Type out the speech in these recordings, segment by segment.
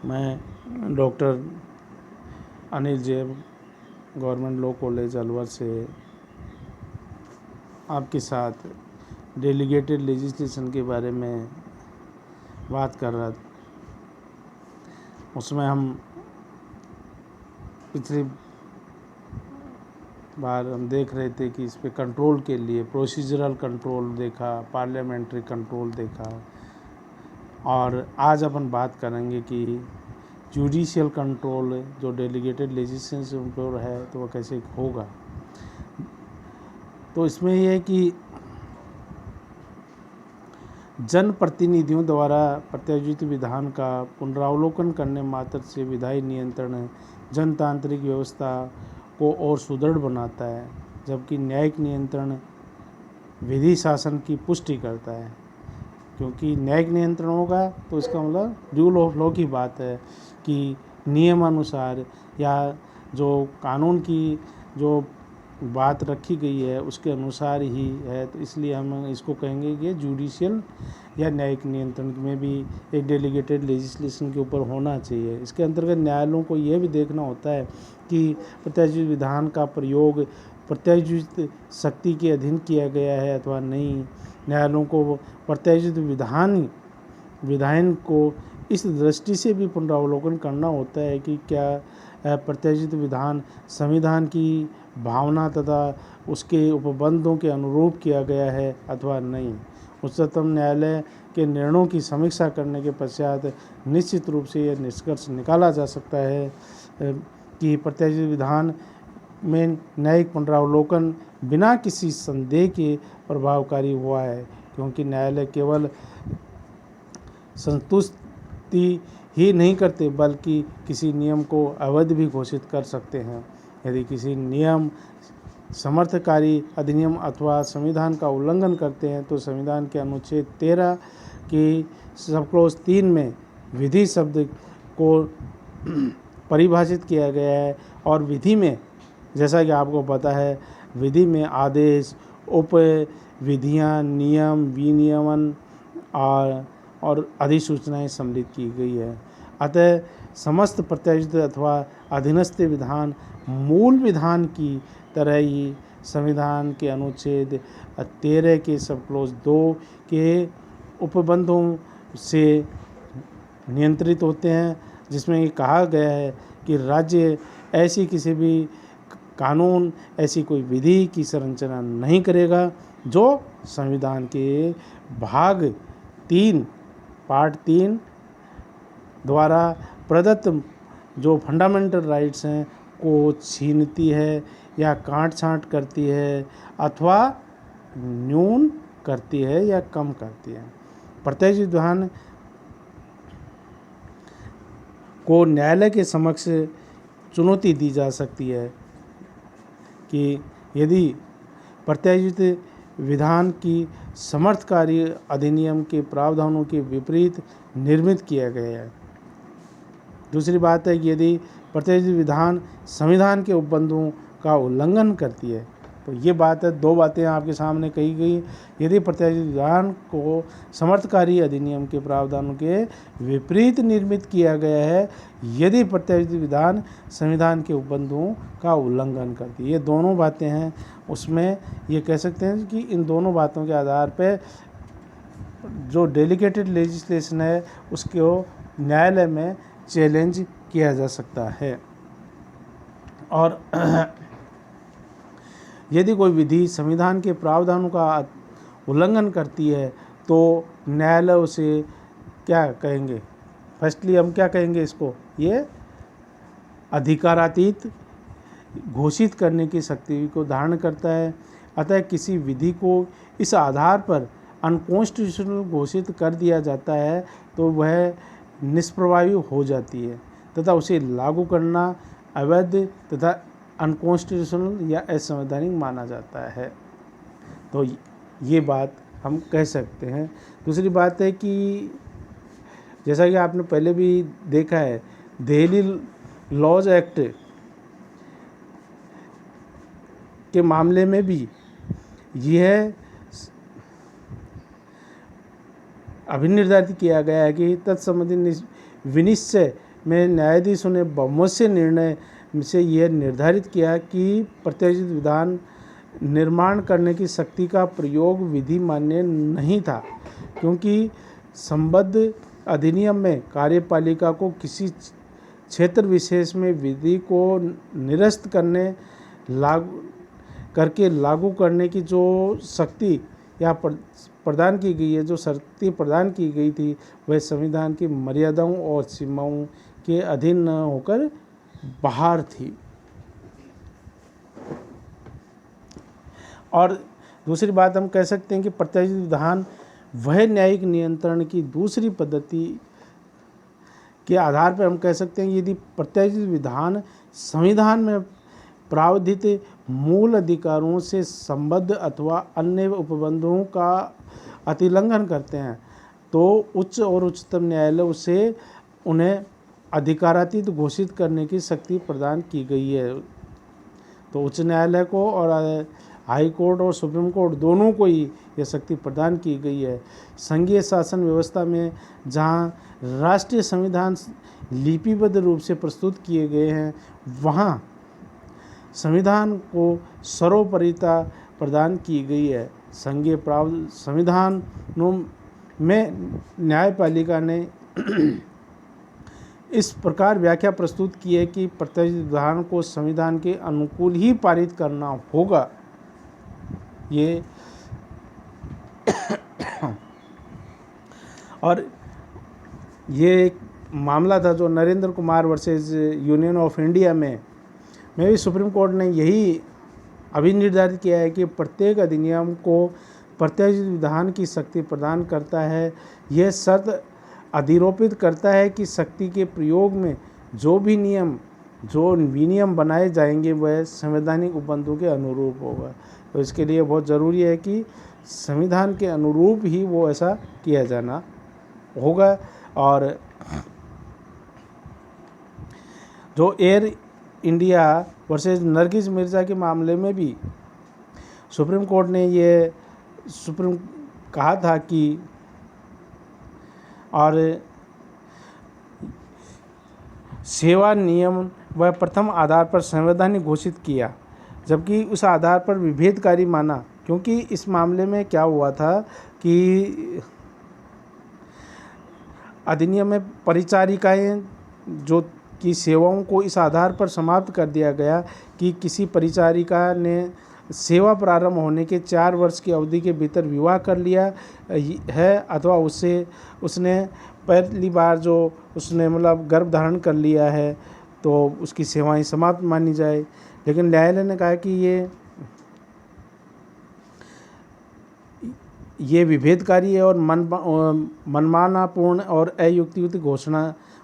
मैं doctor Anil Jain government law college Alwar से आपके साथ डेलीगेटेड लेजिस्लेशन के बारे में बात कर रहा था। उसमें हम पिछली बार हम देख रहे थे कि इस पे कंट्रोल के लिए प्रोसीजरल कंट्रोल देखा, पार्लियामेंट्री कंट्रोल देखा, और आज अपन बात करेंगे कि जुडिशियल कंट्रोल जो डेलीगेटेड लेजिस्लेशन पर है तो वह कैसे होगा। तो इसमें यह है कि जनप्रतिनिधियों द्वारा प्रत्यायोजित विधान का पुनरावलोकन करने मात्र से विधायी नियंत्रण जनतांत्रिक व्यवस्था को और सुदृढ़ बनाता है, जबकि न्यायिक नियंत्रण विधि शासन की पुष्टि करता है। क्योंकि न्यायिक नियंत्रण होगा तो इसका मतलब रूल ऑफ लॉ की बात है कि नियमानुसार या जो कानून की जो बात रखी गई है उसके अनुसार ही है, तो इसलिए हम इसको कहेंगे कि जुडिशियल या न्यायिक नियंत्रण में भी एक डेलीगेटेड लेजिस्लेशन के ऊपर होना चाहिए। इसके अंतर्गत न्यायालयों को यह भी देखना होता है कि प्रत्यायोजित विधान का प्रयोग प्रत्यायोजित शक्ति के अधीन किया गया है अथवा नहीं। न्यायालयों को प्रत्यायोजित विधान को इस दृष्टि से भी पुनरावलोकन करना होता है कि क्या प्रत्यायोजित विधान संविधान की भावना तथा उसके उपबंधों के अनुरूप किया गया है अथवा नहीं। उच्चतम न्यायालय के निर्णयों की समीक्षा करने के पश्चात निश्चित रूप से यह निष्कर्ष निकाला जा सकता है कि प्रत्यायोजित विधान में न्यायिक पुनरावलोकन बिना किसी संदेह के प्रभावकारी हुआ है, क्योंकि न्यायालय केवल संतुष्टि ही नहीं करते बल्कि किसी नियम को अवैध भी घोषित कर सकते हैं। यदि किसी नियम समर्थकारी अधिनियम अथवा संविधान का उल्लंघन करते हैं तो संविधान के अनुच्छेद 13 की सब क्लॉज 3 में विधि शब्द को परिभाषित किया गया है, और विधि में जैसा कि आपको पता है विधि में आदेश, उप विधियाँ, नियम, विनियमन और अधिसूचनाएं सम्मिलित की गई है। अतः समस्त प्रत्यायोजित अथवा अधीनस्थ विधान मूल विधान की तरह ही संविधान के अनुच्छेद 13 के सब क्लॉज 2 के उपबंधों से नियंत्रित होते हैं, जिसमें ये कहा गया है कि राज्य ऐसी किसी भी कानून, ऐसी कोई विधि की संरचना नहीं करेगा जो संविधान के भाग 3 पार्ट 3 द्वारा प्रदत्त जो फंडामेंटल राइट्स हैं को छीनती है या काट छांट करती है अथवा न्यून करती है या कम करती है। प्रत्यायोजित विधान को न्यायालय के समक्ष चुनौती दी जा सकती है कि यदि प्रत्यायोजित विधान की समर्थकारी अधिनियम के प्रावधानों के विपरीत निर्मित किया गया है। दूसरी बात है कि यदि प्रत्यायोजित विधान संविधान के उपबंधों का उल्लंघन करती है, तो ये बात है, दो बातें आपके सामने कही गई। यदि प्रत्यायोजित विधान को समर्थकारी अधिनियम के प्रावधानों के विपरीत निर्मित किया गया है, यदि प्रत्यायोजित विधान संविधान के उपबंधों का उल्लंघन करती है, ये दोनों बातें हैं। उसमें ये कह सकते हैं कि इन दोनों बातों के आधार पर जो डेलीगेटेड लेजिस्लेशन है उसको न्यायालय में चैलेंज किया जा सकता है। और यदि कोई विधि संविधान के प्रावधानों का उल्लंघन करती है तो न्यायालय उसे क्या कहेंगे, फर्स्टली हम क्या कहेंगे इसको, ये अधिकारातीत घोषित करने की शक्ति को धारण करता है। अतः किसी विधि को इस आधार पर अनकॉन्स्टिट्यूशनल घोषित कर दिया जाता है तो वह निष्प्रभावी हो जाती है तथा उसे लागू करना अवैध तथा अनकॉन्स्टिट्यूशनल या असंवैधानिक माना जाता है। तो ये बात हम कह सकते हैं। दूसरी बात है कि जैसा कि आपने पहले भी देखा है, दिल्ली लॉज एक्ट के मामले में भी यह अभिनिर्धारित किया गया है कि तत्संबंधी विनिश्चय में न्यायाधीशों ने बहुमत से निर्णय से यह निर्धारित किया कि प्रत्याशित विधान निर्माण करने की शक्ति का प्रयोग विधि मान्य नहीं था, क्योंकि संबद्ध अधिनियम में कार्यपालिका को किसी क्षेत्र विशेष में विधि को निरस्त लागू करने की जो शक्ति या प्रदान की गई है, जो शक्ति प्रदान की गई थी, वह संविधान की मर्यादाओं और सीमाओं के अधीन न होकर बाहर थी। और दूसरी बात हम कह सकते हैं कि प्रत्याशित विधान वह न्यायिक नियंत्रण की दूसरी पद्धति के आधार पर हम कह सकते हैं, यदि प्रत्याशित विधान संविधान में प्रावधानित मूल अधिकारों से संबद्ध अथवा अन्य उपबंधों का अतिलंघन करते हैं, तो उच्च और उच्चतम न्यायालय उन्हें अधिकारातीत घोषित करने की शक्ति प्रदान की गई है। तो उच्च न्यायालय को और हाई कोर्ट और सुप्रीम कोर्ट दोनों को ही यह शक्ति प्रदान की गई है। संघीय शासन व्यवस्था में जहां राष्ट्रीय संविधान लिपिबद्ध रूप से प्रस्तुत किए गए हैं, वहां संविधान को सर्वोपरिता प्रदान की गई है। संघीय संविधानों में न्यायपालिका ने इस प्रकार व्याख्या प्रस्तुत की है कि प्रत्याशित विधान को संविधान के अनुकूल ही पारित करना होगा। ये और ये एक मामला था जो Narendra Kumar versus union of India में भी सुप्रीम कोर्ट ने यही अभी निर्धारित किया है कि प्रत्येक अधिनियम को प्रत्याशित विधान की शक्ति प्रदान करता है। यह शर्त अधिरोपित करता है कि शक्ति के प्रयोग में जो विनियम बनाए जाएंगे वह संवैधानिक उपबंधों के अनुरूप होगा। तो इसके लिए बहुत ज़रूरी है कि संविधान के अनुरूप ही वो ऐसा किया जाना होगा। और जो air India versus Nargis Mirza के मामले में भी सुप्रीम कोर्ट ने ये कहा था कि और सेवा नियम वह प्रथम आधार पर संवैधानिक घोषित किया, जबकि उस आधार पर विभेदकारी माना। क्योंकि इस मामले में क्या हुआ था कि अधिनियम में परिचारिकाएं जो की सेवाओं को इस आधार पर समाप्त कर दिया गया कि किसी परिचारिका ने सेवा प्रारंभ होने के 4 वर्ष की अवधि के भीतर विवाह कर लिया है, अथवा उसने पहली बार उसने गर्भ धारण कर लिया है, तो उसकी सेवाएं समाप्त मानी जाए। लेकिन न्यायालय ने कहा कि ये विभेदकारी है और मनमानापूर्ण और अयुक्तियुक्त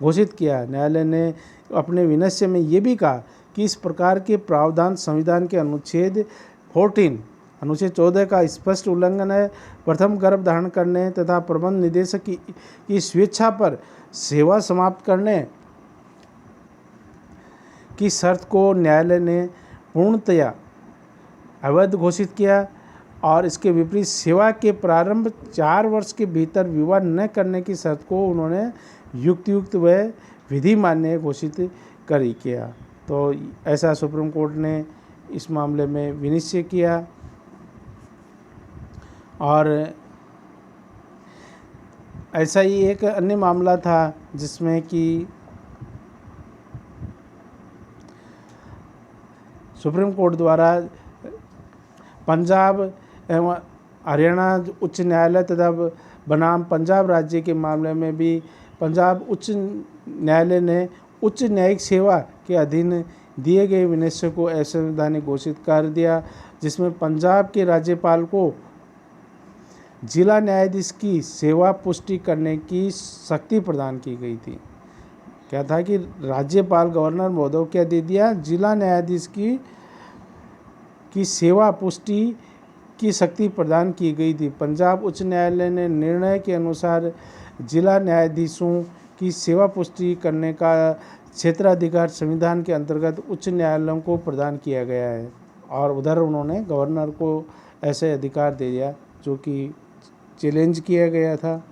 घोषित किया। न्यायालय ने अपने विनश्य में ये भी कहा कि इस प्रकार के प्रावधान संविधान के अनुच्छेद 14 का स्पष्ट उल्लंघन है। प्रथम गर्भ धारण करने तथा प्रबंध निदेशक की स्वेच्छा पर सेवा समाप्त करने की शर्त को न्यायालय ने पूर्णतया अवैध घोषित किया, और इसके विपरीत सेवा के प्रारंभ 4 वर्ष के भीतर विवाह न करने की शर्त को उन्होंने युक्तियुक्त व विधि मान्य घोषित किया। तो ऐसा सुप्रीम कोर्ट ने इस मामले में विनिश्चय किया। और ऐसा ही एक अन्य मामला था जिसमें कि सुप्रीम कोर्ट द्वारा पंजाब एवं हरियाणा उच्च न्यायालय तथा बनाम पंजाब राज्य के मामले में भी पंजाब उच्च न्यायालय ने उच्च न्यायिक सेवा के अधीन दिए गए विनिश्चय को असंवैधानिक घोषित कर दिया, जिसमें पंजाब के राज्यपाल को जिला न्यायाधीश की सेवा पुष्टि करने की शक्ति प्रदान की गई थी। क्या था कि राज्यपाल गवर्नर महोदय को क्या दे दिया, जिला न्यायाधीश की सेवा पुष्टि की शक्ति प्रदान की गई थी। पंजाब उच्च न्यायालय ने निर्णय के अनुसार जिला न्यायाधीशों की सेवा पुष्टि करने का क्षेत्राधिकार संविधान के अंतर्गत उच्च न्यायालयों को प्रदान किया गया है, और उधर उन्होंने गवर्नर को ऐसे अधिकार दे दिया जो कि चैलेंज किया गया था।